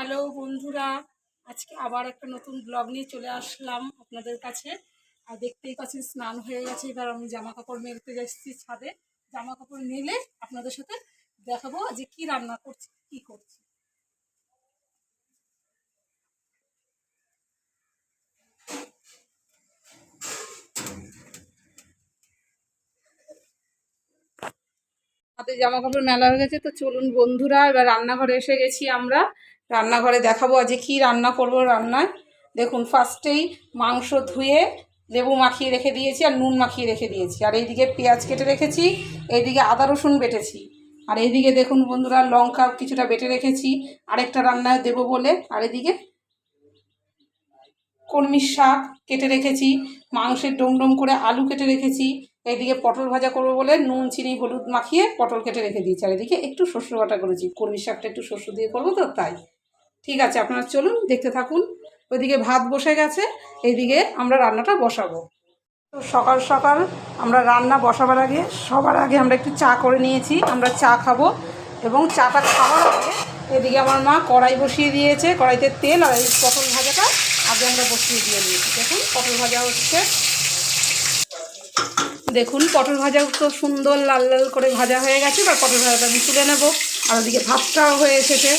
Hello বন্ধুরা, আজকে আবার একটা নতুন ব্লগ নিয়ে চলে আসলাম আপনাদের কাছে। আর দেখতেই পাচ্ছেন স্নান হয়ে গেছে, এবার আমি জামা কাপড় মেলতে যাচ্ছি ছাদে। জামা কাপড় মেলে আপনাদের সাথে দেখাবো যে কি রান্না করছি, কি করছি। হাতে জামা কাপড় মেলা হয়ে গেছে, তো চলুন বন্ধুরা এবার রান্নাঘরে এসে গেছি আমরা। রান্নাঘরে দেখাবো আজকে কি রান্না করব। রান্নায় দেখুন, ফার্স্টেই মাংস ধুয়ে লেবু মাখিয়ে রেখে দিয়েছি আর নুন মাখিয়ে রেখে দিয়েছি, আর এইদিকে পেঁয়াজ কেটে রেখেছি, এইদিকে আদা রসুন বেটেছি, আর এইদিকে দেখুন বন্ধুরা লঙ্কা কিছুটা বেটে রেখেছি আরেকটা রান্নায় দেবো বলে। আর এদিকে কলমির শাক কেটে রেখেছি, মাংসের ডোম ডোম করে আলু কেটে রেখেছি, এইদিকে পটল ভাজা করবো বলে নুন চিনি হলুদ মাখিয়ে পটল কেটে রেখে দিয়েছি, আর এদিকে একটু শস্য বাটা করেছি, কলমির শাকটা একটু শস্য দিয়ে করবো তো তাই। ঠিক আছে, আপনারা চলুন দেখতে থাকুন। ওইদিকে ভাত বসে গেছে, এইদিকে আমরা রান্নাটা বসাবো। তো সকাল সকাল আমরা রান্না বসাবার আগে সবার আগে আমরা একটু চা করে নিয়েছি, আমরা চা খাবো। এবং চাটা খাওয়ার আগে এদিকে আমার মা কড়াই বসিয়ে দিয়েছে, কড়াইতে তেল আর এই পটল ভাজাটা আগে আমরা বসিয়ে দিয়ে দিয়েছি। দেখুন পটল ভাজা হচ্ছে, দেখুন পটল ভাজা তো সুন্দর লাল লাল করে ভাজা হয়ে গেছে। এবার পটল ভাজাটা আমি তুলে নেবো, আর ওদিকে ভাতটাও হয়ে এসেছে।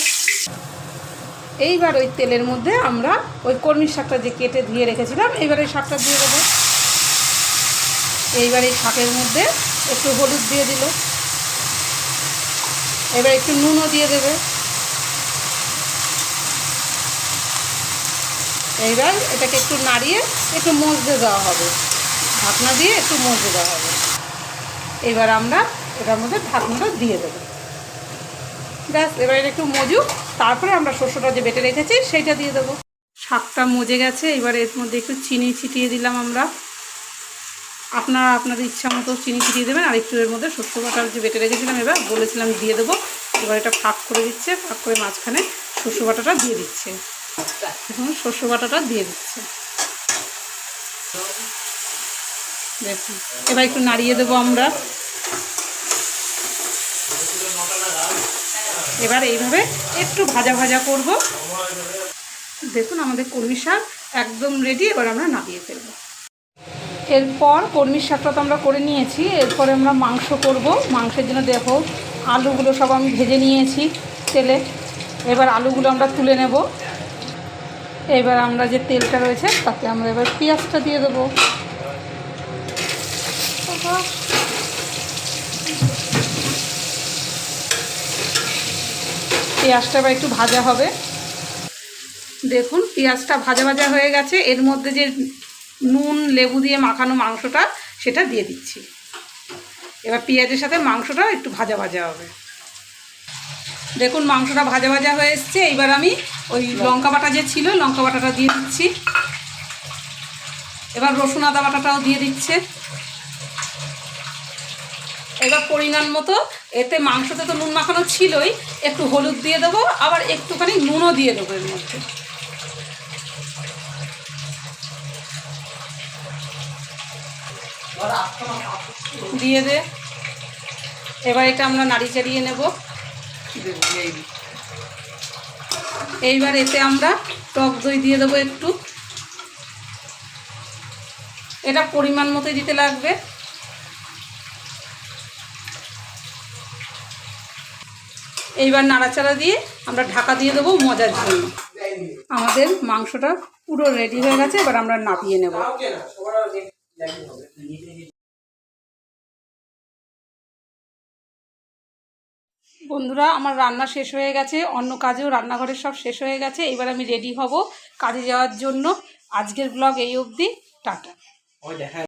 এইবার ওই তেলের মধ্যে আমরা ওই কলমির শাকটা যে কেটে ধুয়ে রেখেছিলাম, এইবার এই শাকটা দিয়ে দেবো। এইবার এই শাকের মধ্যে একটু হলুদ দিয়ে দিল, এবার একটু নুনও দিয়ে দেবে। এইবার এটাকে একটু নাড়িয়ে একটু মজতে দেওয়া হবে, ঢাকনা দিয়ে একটু মজতে দেওয়া হবে। এবার আমরা এটার মধ্যে ঢাকনাটা দিয়ে দেবো, ব্যাস। এবার এটা একটু মজুক, তারপরে আমরা শস্যটা যে বেটে রেখেছি সেইটা দিয়ে দেবো। শাকটা মজে গেছে, এবার এর মধ্যে একটু চিনি ছিটিয়ে দিলাম আমরা। আপনারা আপনাদের ইচ্ছা মতো চিনি ছিটিয়ে দেবেন, আর একটু এর মধ্যে শস্য বাটা যে বেটে রেখেছিলাম এবার বলেছিলাম দিয়ে দেবো। এবার এটা ফাঁক করে দিচ্ছে, ফাঁক করে মাঝখানে শস্য বাটাটা দিয়ে দিচ্ছে। এখন শস্য বাটাটা দিয়ে দিচ্ছে, দেখুন। এবার একটু নাড়িয়ে দেবো আমরা। এবার এইভাবে একটু ভাজা ভাজা করব। দেখুন আমাদের কলমি শাক একদম রেডি, এবার আমরা নামিয়ে ফেলবো। এরপর কলমির শাকটা তো আমরা করে নিয়েছি, এরপরে আমরা মাংস করব। মাংসের জন্য দেখো আলুগুলো সব আমি ভেজে নিয়েছি তেলে, এবার আলুগুলো আমরা তুলে নেব। এবার আমরা যে তেলটা রয়েছে তাতে আমরা এবার পেঁয়াজটা দিয়ে দেবো। পেঁয়াজটা এবার একটু ভাজা হবে। দেখুন পেঁয়াজটা ভাজা ভাজা হয়ে গেছে, এর মধ্যে যে নুন লেবু দিয়ে মাখানো মাংসটা সেটা দিয়ে দিচ্ছি। এবার পেঁয়াজের সাথে মাংসটা একটু ভাজা ভাজা হবে। দেখুন মাংসটা ভাজা ভাজা হয়ে এসছে, এইবার আমি ওই লঙ্কা বাটা যে ছিল লঙ্কা বাটাটা দিয়ে দিচ্ছি। এবার রসুন আদা বাটাটাও দিয়ে দিচ্ছে। এবার পরিমাণ মতো, এতে মাংসতে তো নুন মাখানো ছিলই, একটু হলুদ দিয়ে দেবো, আবার একটুখানি নুনও দিয়ে দেবো এর মধ্যে। দিয়ে দে। এবার এটা আমরা নাড়ি চাড়িয়ে নেব। এইবার এতে আমরা টক দই দিয়ে দেবো একটু, এটা পরিমাণ মতোই দিতে লাগবে। এইবার নাড়াচাড়া দিয়ে আমরা ঢাকা দিয়ে দেবো মজার জন্য। আমাদের মাংসটা পুরো রেডি হয়ে গেছে, এবার আমরা নামিয়ে নেব। বন্ধুরা আমার রান্না শেষ হয়ে গেছে, অন্য কাজেও রান্নাঘরের সব শেষ হয়ে গেছে, এবার আমি রেডি হব কাজে যাওয়ার জন্য। আজকের ব্লগ এই অবধি, টাটা।